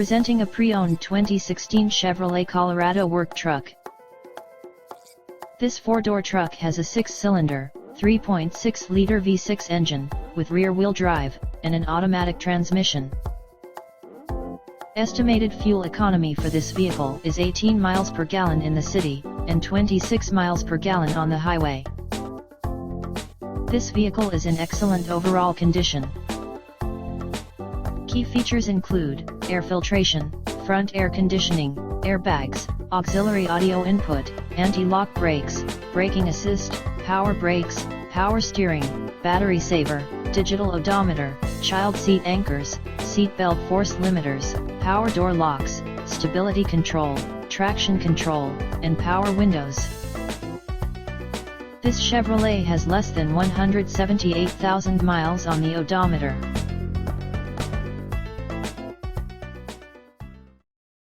Presenting a pre-owned 2016 Chevrolet Colorado work truck. This four-door truck has a 6-cylinder, 3.6-liter V6 engine, with rear-wheel drive, and an automatic transmission. Estimated fuel economy for this vehicle is 18 miles per gallon in the city, and 26 miles per gallon on the highway. This vehicle is in excellent overall condition. Key features include air filtration, front air conditioning, airbags, auxiliary audio input, anti-lock brakes, braking assist, power brakes, power steering, battery saver, digital odometer, child seat anchors, seat belt force limiters, power door locks, stability control, traction control, and power windows. This Chevrolet has less than 178,000 miles on the odometer.